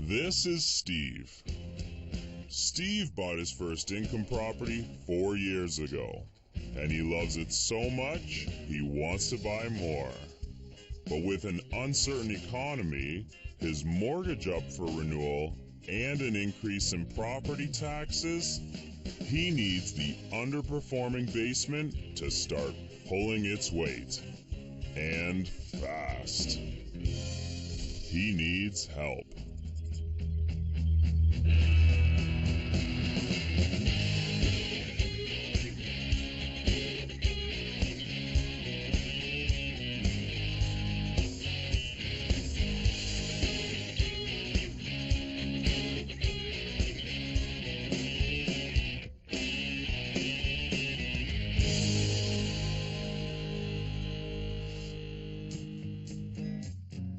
This is Steve. Steve bought his first income property 4 years ago, and he loves it so much he wants to buy more. But with an uncertain economy, his mortgage up for renewal, and an increase in property taxes, he needs the underperforming basement to start pulling its weight. And fast. He needs help.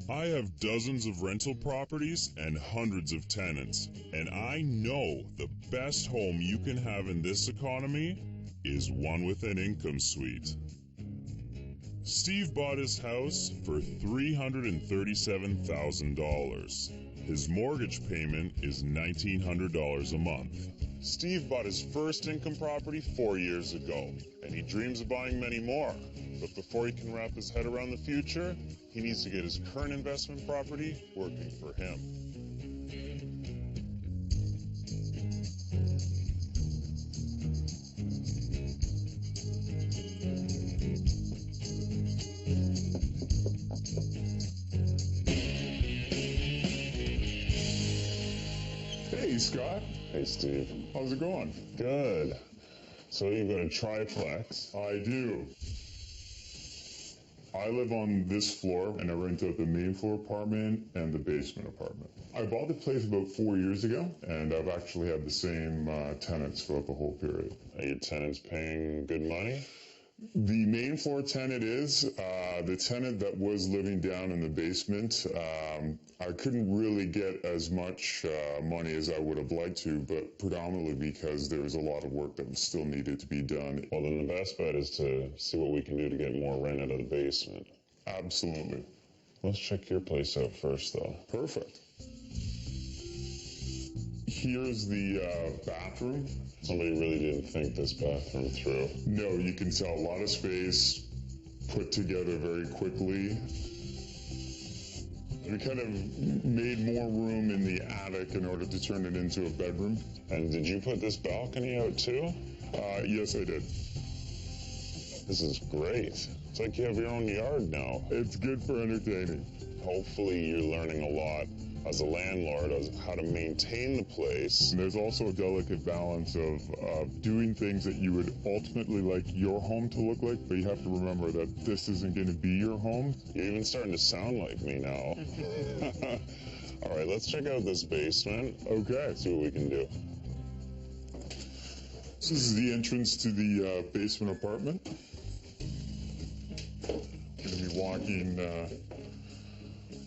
I have dozens of rental properties and hundreds of tenants, and I know the best home you can have in this economy is one with an income suite. Steve bought his house for $337,000. His mortgage payment is $1,900 a month. Steve bought his first income property 4 years ago, and he dreams of buying many more. But before he can wrap his head around the future, he needs to get his current investment property working for him. Hey, Scott. Hey, Steve. How's it going? Good. So you've got a triplex. I do. I live on this floor, and I rent out the main floor apartment and the basement apartment. I bought the place about 4 years ago, and I've actually had the same tenants throughout the whole period. Are your tenants paying good money? The main floor tenant is. The tenant that was living down in the basement, I couldn't really get as much money as I would have liked to, but predominantly because there was a lot of work that still needed to be done. Well, then the best bet is to see what we can do to get more rent out of the basement. Absolutely. Let's check your place out first, though. Perfect. Here's the bathroom. Somebody really didn't think this bathroom through. No, you can tell a lot of space put together very quickly. We kind of made more room in the attic in order to turn it into a bedroom. And did you put this balcony out too? Yes, I did. This is great. It's like you have your own yard now. It's good for entertaining. Hopefully you're learning a lot as a landlord as how to maintain the place. And there's also a delicate balance of doing things that you would ultimately like your home to look like, but you have to remember that this isn't going to be your home. You're even starting to sound like me now. All right, let's check out this basement. Okay. See what we can do. This is the entrance to the basement apartment. Going to be walking, I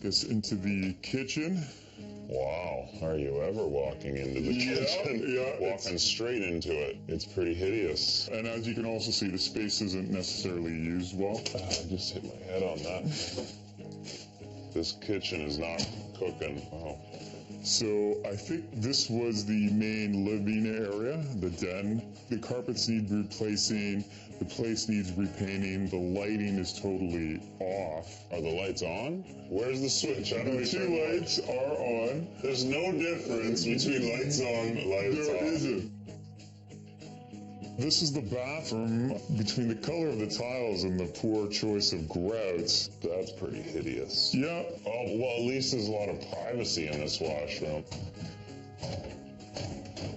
guess, into the kitchen. Wow, are you ever walking into the kitchen? Yeah. Walking straight into it. It's pretty hideous. And as you can also see, the space isn't necessarily used well. I just hit my head on that. This kitchen is not cooking. Wow. So I think this was the main living area, the den. The carpets need replacing. The place needs repainting. The lighting is totally off. Are the lights on? Where's the switch? I don't The two lights are on. There's no difference between lights on and lights off. There isn't. This is the bathroom. Between the color of the tiles and the poor choice of grouts, That's pretty hideous. yeah, Oh, well, at least there's a lot of privacy in this washroom.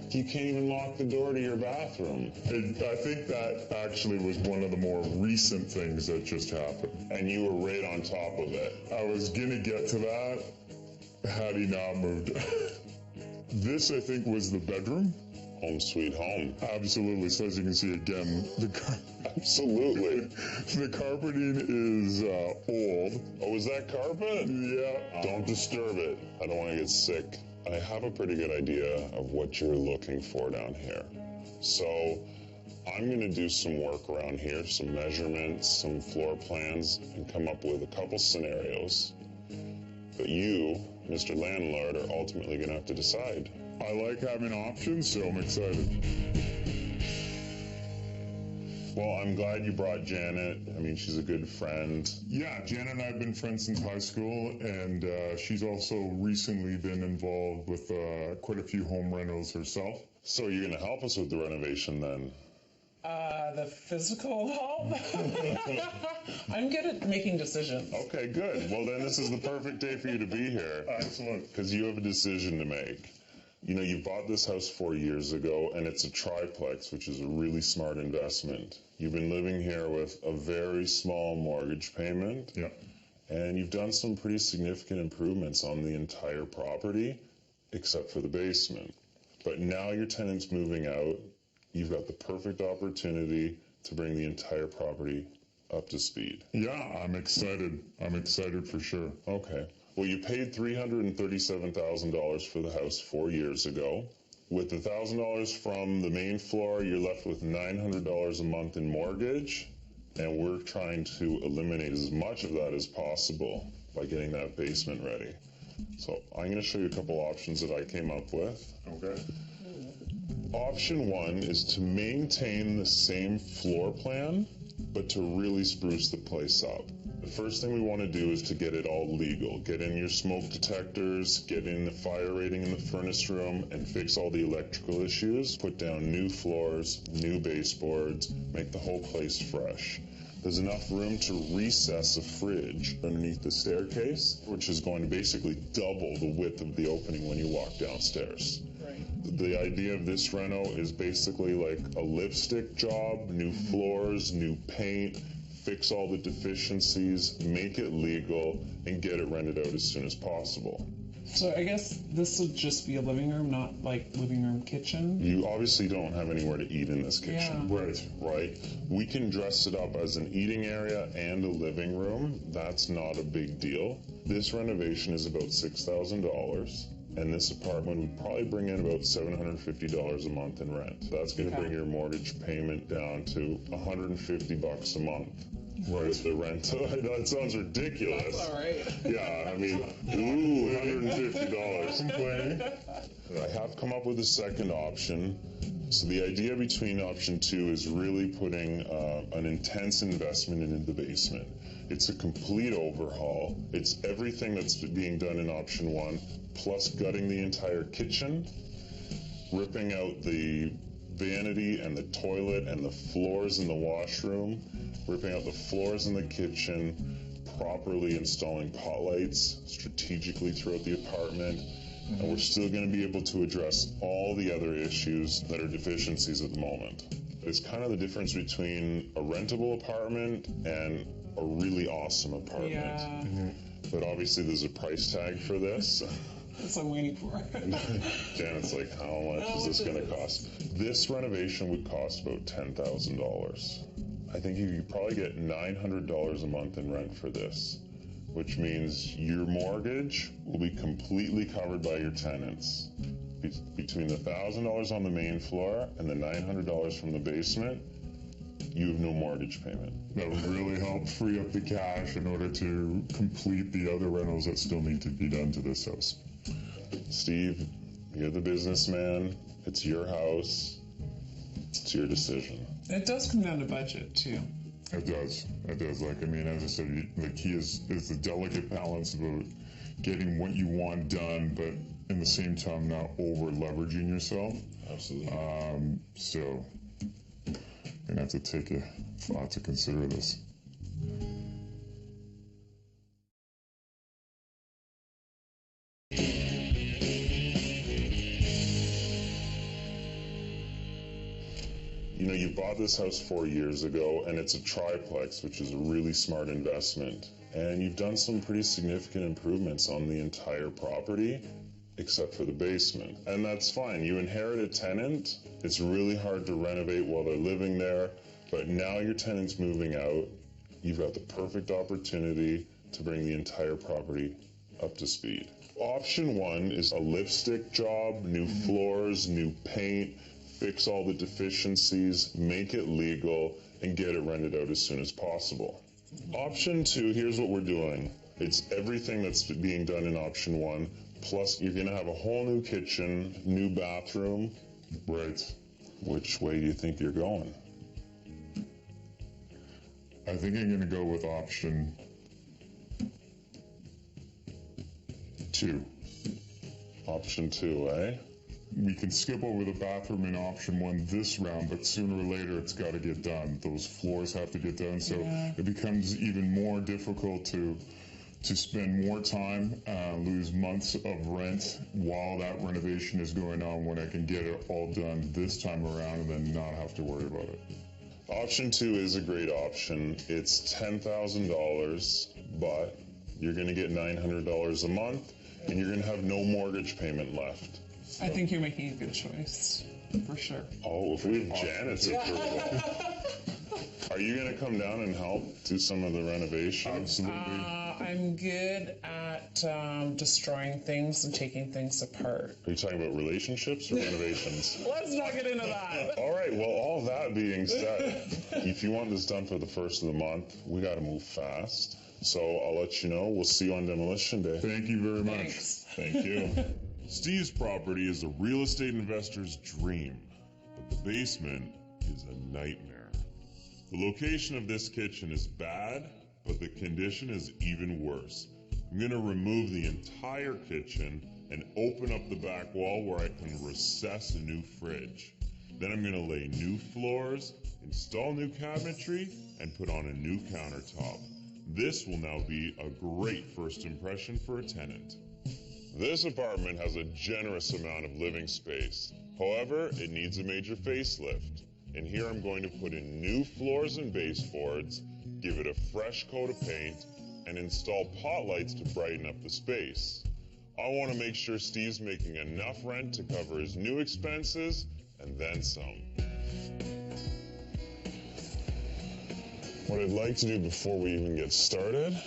You can't even lock the door to your bathroom. I think that actually was one of the more recent things that just happened. And you were right on top of it. I was gonna get to that had he not moved. This, I think, was the bedroom. Home sweet home. Absolutely. So as you can see again, Absolutely. the carpeting is old. Oh, is that carpet? Yeah. Don't disturb it. I don't want to get sick. I have a pretty good idea of what you're looking for down here. So I'm going to do some work around here, some measurements, some floor plans, and come up with a couple scenarios. But you Mr. Landlord, are ultimately going to have to decide. I like having options, so I'm excited. Well, I'm glad you brought Janet. I mean, she's a good friend. Yeah, Janet and I have been friends since high school, and she's also recently been involved with quite a few home rentals herself. So you're going to help us with the renovation then? The physical help? I'm good at making decisions. Okay, good. Well, then this is the perfect day for you to be here. Excellent. Because you have a decision to make. You know, you bought this house 4 years ago, and it's a triplex, which is a really smart investment. You've been living here with a very small mortgage payment. Yeah. And you've done some pretty significant improvements on the entire property, except for the basement. But now your tenant's moving out. You've got the perfect opportunity to bring the entire property up to speed. Yeah, I'm excited. I'm excited for sure. Okay. Well, you paid $337,000 for the house 4 years ago. With the $1,000 from the main floor, you're left with $900 a month in mortgage, and we're trying to eliminate as much of that as possible by getting that basement ready. So I'm going to show you a couple options that I came up with. Okay. Option one is to maintain the same floor plan, but to really spruce the place up. The first thing we want to do is to get it all legal. Get in your smoke detectors, get in the fire rating in the furnace room, and fix all the electrical issues. Put down new floors, new baseboards, make the whole place fresh. There's enough room to recess a fridge underneath the staircase, which is going to basically double the width of the opening when you walk downstairs. The idea of this reno is basically like a lipstick job, new floors, new paint, fix all the deficiencies, make it legal, and get it rented out as soon as possible. So I guess this would just be a living room, not like living room kitchen? You obviously don't have anywhere to eat in this kitchen. Yeah. Right? We can dress it up as an eating area and a living room. That's not a big deal. This renovation is about $6,000. And this apartment would probably bring in about $750 a month in rent. That's going to bring your mortgage payment down to $150 a month. Right. With the rent. I know it sounds ridiculous. That's all right. Yeah, I mean, $150. Complaining. I have come up with a second option. So the idea between option two is really putting an intense investment into the basement. It's a complete overhaul. It's everything that's being done in option one, plus gutting the entire kitchen, ripping out the vanity and the toilet and the floors in the washroom, ripping out the floors in the kitchen, properly installing pot lights strategically throughout the apartment, and we're still going to be able to address all the other issues that are deficiencies at the moment. It's kind of the difference between a rentable apartment and a really awesome apartment. Yeah. But obviously there's a price tag for this. That's what I'm waiting for. Janet's like, how much is this going to cost? This renovation would cost about $10,000. I think you could probably get $900 a month in rent for this, which means your mortgage will be completely covered by your tenants. Between the $1,000 on the main floor and the $900 from the basement, you have no mortgage payment. That would really help free up the cash in order to complete the other rentals that still need to be done to this house. Steve, you're the businessman. It's your house. It's your decision. It does come down to budget, too. It does. It does. Like, I mean, as I said, the key is the delicate balance about getting what you want done, but in the same time not over leveraging yourself. Absolutely. So you're gonna have to take a thought to consider this. You know, you bought this house 4 years ago, and it's a triplex, which is a really smart investment. And you've done some pretty significant improvements on the entire property, except for the basement. And that's fine. You inherit a tenant. It's really hard to renovate while they're living there. But now your tenant's moving out. You've got the perfect opportunity to bring the entire property up to speed. Option one is a lipstick job, new floors, new paint, fix all the deficiencies, make it legal, and get it rented out as soon as possible. Option two, here's what we're doing. It's everything that's being done in option 1, plus you're going to have a whole new kitchen, new bathroom. Right. Which way do you think you're going? I think I'm going to go with option 2. Option 2, eh? We can skip over the bathroom in option 1 this round, but sooner or later it's got to get done. Those floors have to get done, so it becomes even more difficult to spend more time, lose months of rent while that renovation is going on, when I can get it all done this time around and then not have to worry about it. Option 2 is a great option. It's $10,000, but you're going to get $900 a month, and you're going to have no mortgage payment left. I think you're making a good choice, for sure. Oh, if we have Janet's approval. Are you going to come down and help do some of the renovations? Absolutely. I'm good at destroying things and taking things apart. Are you talking about relationships or renovations? Let's not get into that. All right, well, all that being said, if you want this done for the first of the month, we got to move fast. So I'll let you know. We'll see you on demolition day. Thank you very much. Thanks. Thank you. Steve's property is a real estate investor's dream, but the basement is a nightmare. The location of this kitchen is bad, but the condition is even worse. I'm going to remove the entire kitchen and open up the back wall where I can recess a new fridge. Then I'm going to lay new floors, install new cabinetry, and put on a new countertop. This will now be a great first impression for a tenant. This apartment has a generous amount of living space. However, it needs a major facelift. And here I'm going to put in new floors and baseboards, give it a fresh coat of paint, and install pot lights to brighten up the space. I want to make sure Steve's making enough rent to cover his new expenses, and then some. What I'd like to do before we even get started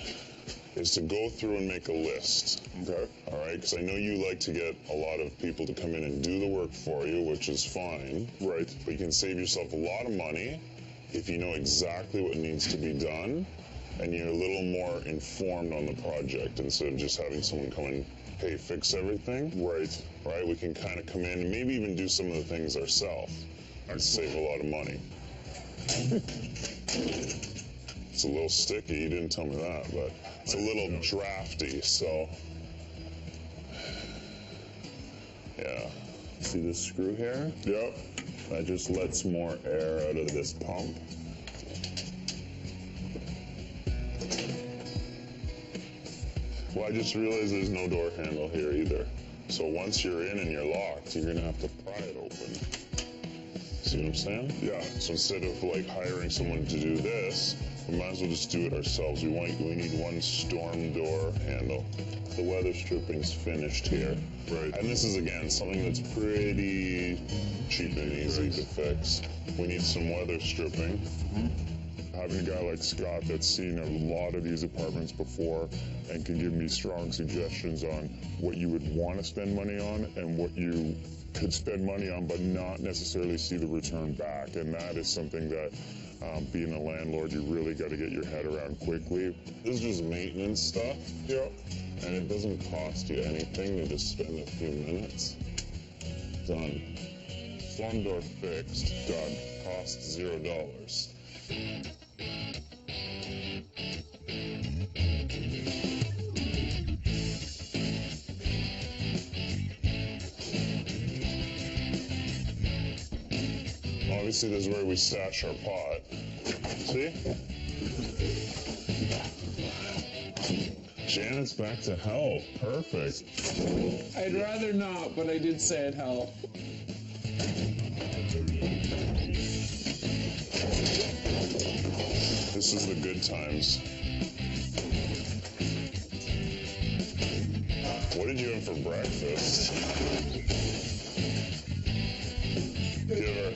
is to go through and make a list. Okay. All right, because I know you like to get a lot of people to come in and do the work for you, which is fine. Right. But you can save yourself a lot of money if you know exactly what needs to be done and you're a little more informed on the project instead of just having someone come and, hey, fix everything. Right. Right, we can kind of come in and maybe even do some of the things ourselves and save a lot of money. It's a little sticky, you didn't tell me that, but it's a little drafty, so. Yeah. See this screw here? Yep. That just lets more air out of this pump. Well, I just realized there's no door handle here either. So once you're in and you're locked, you're gonna have to pry it open. See what I'm saying? Yeah. So instead of like hiring someone to do this, we might as well just do it ourselves. We need one storm door handle. The weather stripping's finished here. Right. And this is, again, something that's pretty cheap and easy to fix. We need some weather stripping. Having a guy like Scott that's seen a lot of these apartments before and can give me strong suggestions on what you would want to spend money on and what you could spend money on but not necessarily see the return back. And that is something that, being a landlord, you really got to get your head around quickly. This is just maintenance stuff. Yep. And it doesn't cost you anything to just spend a few minutes. Done. Storm door fixed. Done. Cost $0. Obviously, this is where we stash our pot. See? Janet's back to health. Perfect. I'd rather not, but I did say it'd help. This is the good times. What did you have for breakfast? Give her.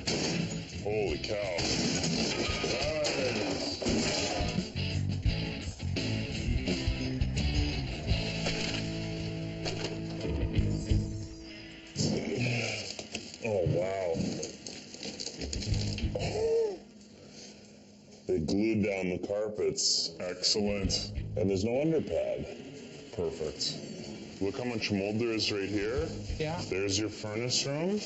Holy cow. Nice. Oh, wow. They glued down the carpets. Excellent. And there's no underpad. Perfect. Look how much mold there is right here. Yeah. There's your furnace room.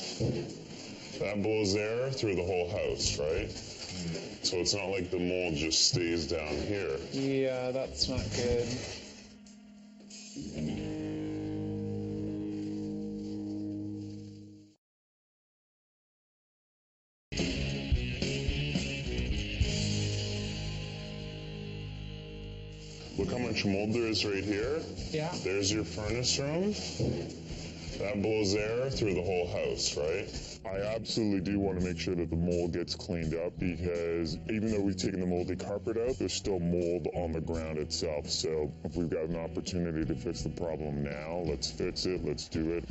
That blows air through the whole house, right? So it's not like the mold just stays down here. Yeah, that's not good. Look how much mold there is right here. Yeah. There's your furnace room. That blows air through the whole house, right? I absolutely do want to make sure that the mold gets cleaned up, because even though we've taken the moldy carpet out, there's still mold on the ground itself. So if we've got an opportunity to fix the problem now, let's fix it, let's do it.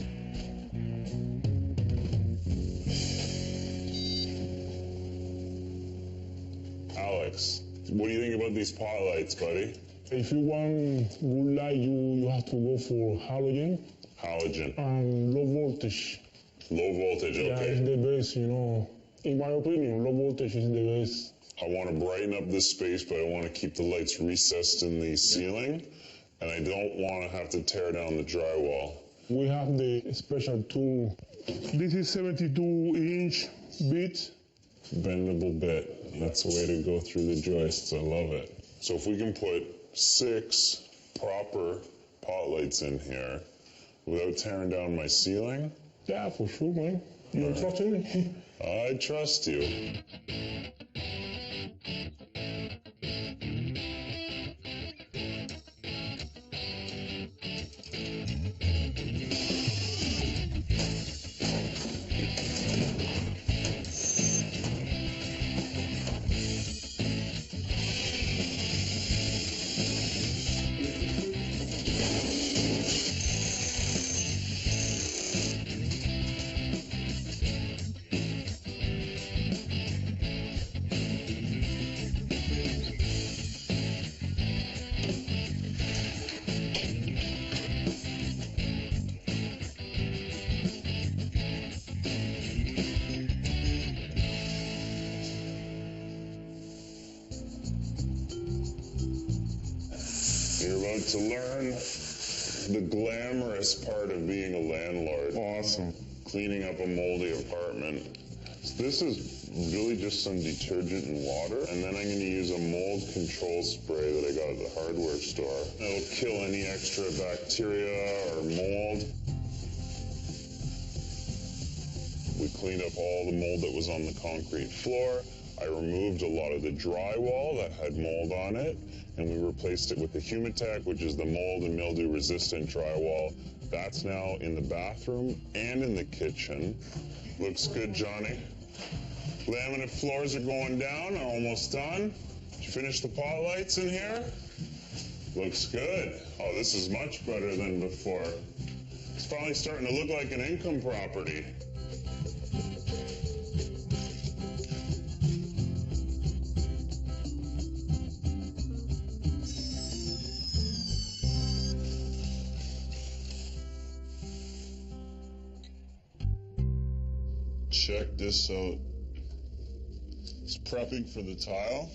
Alex, what do you think about these pot lights, buddy? If you want good light, you have to go for halogen Halogen. and low voltage. Low voltage, Yeah, okay. it's the best, you know. In my opinion, low voltage is the best. I want to brighten up this space, but I want to keep the lights recessed in the ceiling, and I don't want to have to tear down the drywall. We have the special tool. This is 72-inch bit. Bendable bit. That's the way to go through the joists. I love it. So if we can put 6 proper pot lights in here without tearing down my ceiling, Yeah, for sure, man. You trust me? I trust you. You're about to learn the glamorous part of being a landlord. Awesome. Cleaning up a moldy apartment. So this is really just some detergent and water, and then I'm going to use a mold control spray that I got at the hardware store. It'll kill any extra bacteria or mold. We cleaned up all the mold that was on the concrete floor. I removed a lot of the drywall that had mold on it, and we replaced it with the Humitech, which is the mold and mildew resistant drywall. That's now in the bathroom and in the kitchen. Looks good, Johnny. Laminate floors are going down, are almost done. Did you finish the pot lights in here? Looks good. Oh, this is much better than before. It's finally starting to look like an income property. Check this out. It's prepping for the tile.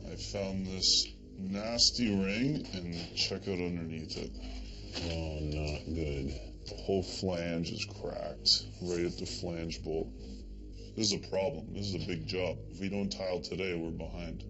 I found this nasty ring, and check out underneath it. Oh, not good. The whole flange is cracked, right at the flange bolt. This is a problem. This is a big job. If we don't tile today, we're behind.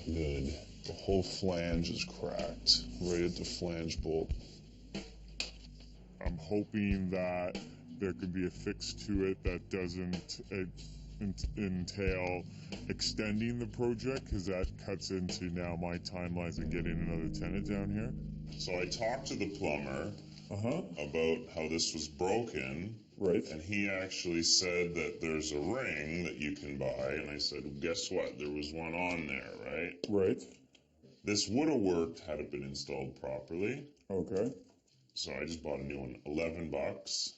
Good. The whole flange is cracked, right at the flange bolt. I'm hoping that there could be a fix to it that doesn't entail extending the project, because that cuts into now my timelines of getting another tenant down here. So I talked to the plumber about how this was broken. Right. And he actually said that there's a ring that you can buy. And I said, well, guess what? There was one on there, right? Right. This would have worked had it been installed properly. Okay. So I just bought a new one, $11.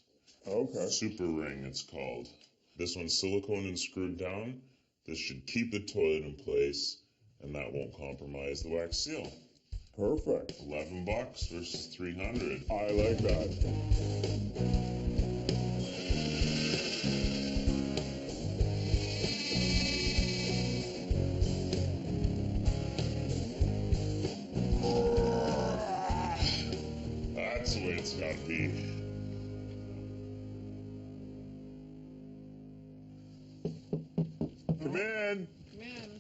Okay. Super ring, it's called. This one's silicone and screwed down. This should keep the toilet in place, and that won't compromise the wax seal. Perfect. $11 versus 300. I like that. That's the way it's gotta be. Come in. Come in.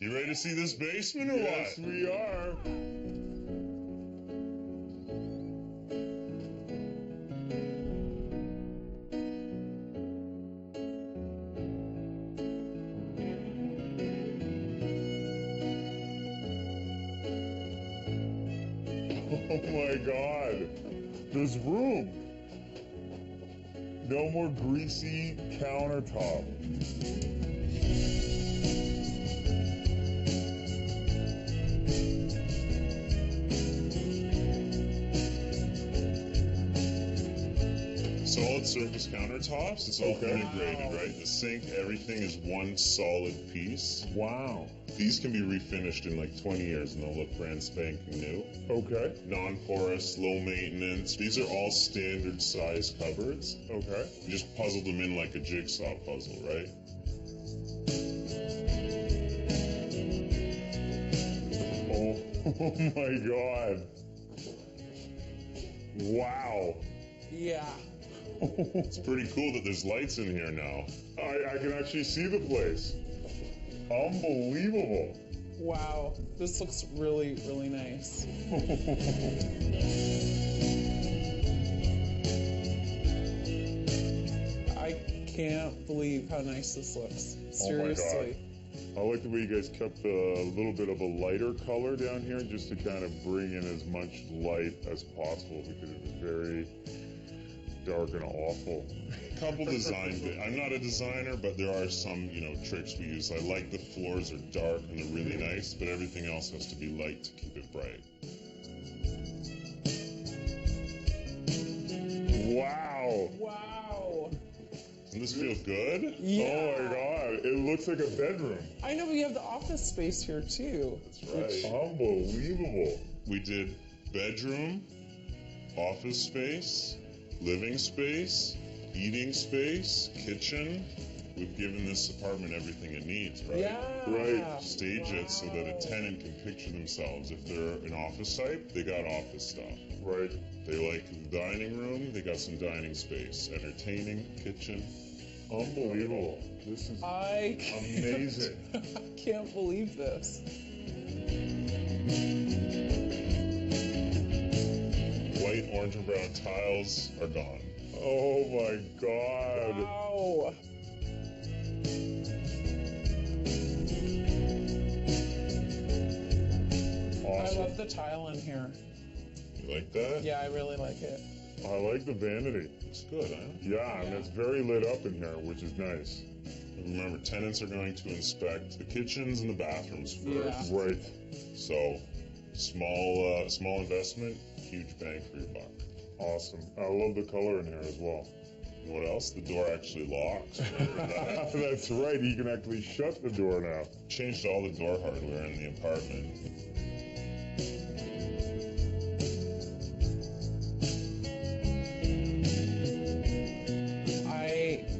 You ready to see this basement or Yes, what? we are. Oh my God. There's room. No more greasy countertop. Solid surface countertops. It's all Okay. integrated, right? The sink, everything is one solid piece. Wow. These can be refinished in like 20 years and they'll look brand spanking new. Okay. Non-porous, low maintenance. These are all standard size cupboards. Okay. You just puzzled them in like a jigsaw puzzle, right? Oh my God. Wow. Yeah. It's pretty cool that there's lights in here now. I can actually see the place. Unbelievable. Wow. This looks really, really nice. I can't believe how nice this looks. Seriously. I like the way you guys kept a little bit of a lighter color down here just to kind of bring in as much light as possible because it was very dark and awful. Couple design bit. I'm not a designer, but there are some, tricks we use. I like the floors are dark and they're really nice, but everything else has to be light to keep it bright. Wow. Wow. Doesn't this feel good? Yeah. Oh my God. It looks like a bedroom. I know, but you have the office space here too. That's right. Unbelievable. We did bedroom, office space, living space, eating space, kitchen. We've given this apartment everything it needs, right? Yeah. Right. Stage it so that a tenant can picture themselves. If they're an office type, they got office stuff. Right. They like the dining room, they got some dining space. Entertaining, kitchen. Unbelievable. This is I amazing. can't believe this. White, orange, and brown tiles are gone. Oh my God. Wow. I Awesome. love the tile in here. You like that? Yeah, I really like it. I like the vanity. It's good, huh? Yeah, and it's very lit up in here, which is nice. Remember, tenants are going to inspect the kitchens and the bathrooms first. Yeah. Right. So, small investment, huge bang for your buck. Awesome. I love the color in here as well. And what else? The door actually locks. Remember that? That's right. You can actually shut the door now. Changed all the door hardware in the apartment.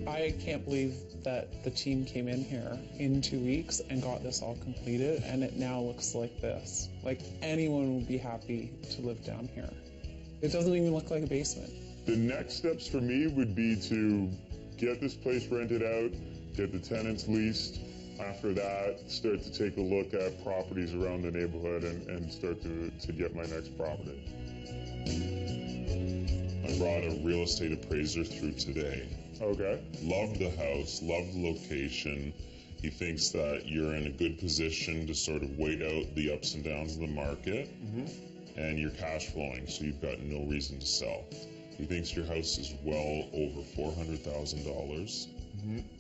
I can't believe that the team came in here in 2 weeks and got this all completed, and it now looks like this. Like anyone would be happy to live down here. It doesn't even look like a basement. The next steps for me would be to get this place rented out, get the tenants leased. After that, start to take a look at properties around the neighborhood and start to get my next property. I brought a real estate appraiser through today. Okay. Loved the house, loved the location. He thinks that you're in a good position to sort of wait out the ups and downs of the market, and you're cash flowing, so you've got no reason to sell. He thinks your house is well over $400,000,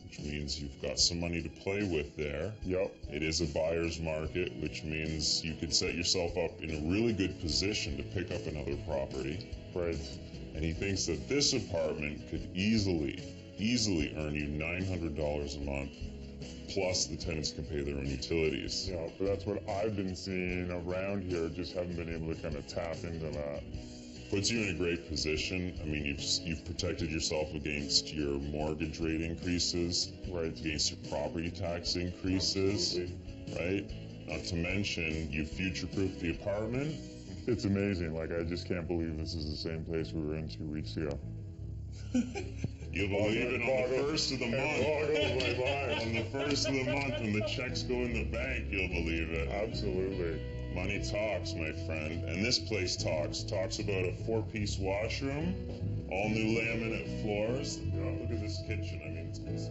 which means you've got some money to play with there. Yep. It is a buyer's market, which means you could set yourself up in a really good position to pick up another property. Right. And he thinks that this apartment could easily earn you $900 a month Plus, the tenants can pay their own utilities. Yeah, but that's what I've been seeing around here. Just haven't been able to kind of tap into that. Puts you in a great position. I mean, you've protected yourself against your mortgage rate increases, Right. against your property tax increases, right? Not to mention, you future-proofed the apartment. It's amazing. Like, I just can't believe this is the same place we were in 2 weeks ago. You'll believe it on the first of the month. On the first of the month, when the checks go in the bank, you'll believe it. Absolutely. Money talks, my friend. And this place talks. Talks about a 4-piece washroom, all new laminate floors. Oh, look at this kitchen. I mean, it's been so.